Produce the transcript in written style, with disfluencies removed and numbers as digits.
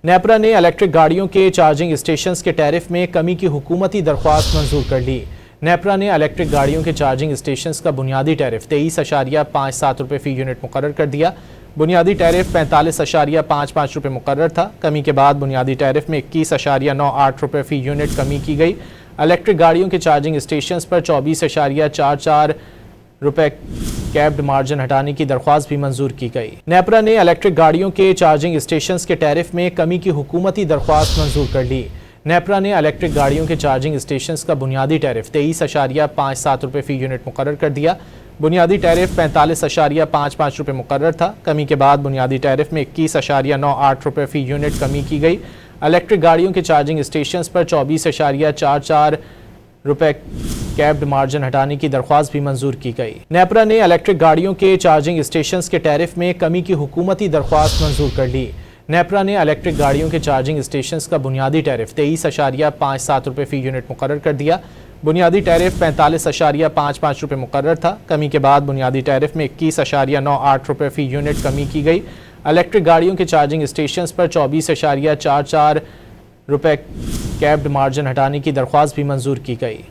نیپرا نے الیکٹرک گاڑیوں کے چارجنگ اسٹیشنز کے ٹیرف میں کمی کی حکومتی درخواست منظور کر لی۔ نیپرا نے الیکٹرک گاڑیوں کے چارجنگ اسٹیشنز کا بنیادی ٹیرف 23.57 روپے فی یونٹ مقرر کر دیا۔ بنیادی ٹیرف 45.55 روپے مقرر تھا۔ کمی کے بعد بنیادی ٹیرف میں 21.98 روپے فی یونٹ کمی کی گئی۔ الیکٹرک گاڑیوں کے چارجنگ اسٹیشنز پر 24.44 روپے کیپڈ مارجن ہٹانے کی درخواست بھی منظور کی گئی۔ نیپرا نے الیکٹرک گاڑیوں کے چارجنگ اسٹیشنز کے ٹیرف میں کمی کی حکومتی درخواست منظور کر لی۔ نیپرا نے الیکٹرک گاڑیوں کے چارجنگ اسٹیشنز کا بنیادی ٹیرف 23.57 روپے فی یونٹ مقرر کر دیا۔ بنیادی ٹیرف 45.55 روپے مقرر تھا۔ کمی کے بعد بنیادی ٹیرف میں 21.98 روپے فی یونٹ کمی کی گئی۔ الیکٹرک گاڑیوں کے چارجنگ اسٹیشنز پر 24.44 روپے کیپڈ مارجن ہٹانے کی درخواست بھی منظور کی گئی۔ نیپرا نے الیکٹرک گاڑیوں کے چارجنگ اسٹیشنز کے ٹیرف میں کمی کی حکومتی درخواست منظور کر لی۔ نیپرا نے الیکٹرک گاڑیوں کے چارجنگ اسٹیشنز کا بنیادی ٹیرف 23.57 روپے فی یونٹ مقرر کر دیا۔ بنیادی ٹیرف 45.55 روپے مقرر تھا۔ کمی کے بعد بنیادی ٹیرف میں 21.98 روپے فی یونٹ کمی کی گئی۔ الیکٹرک گاڑیوں کے چارجنگ اسٹیشنز پر 24.44 روپے کیپڈ مارجن ہٹانے کی درخواست بھی منظور کی گئی۔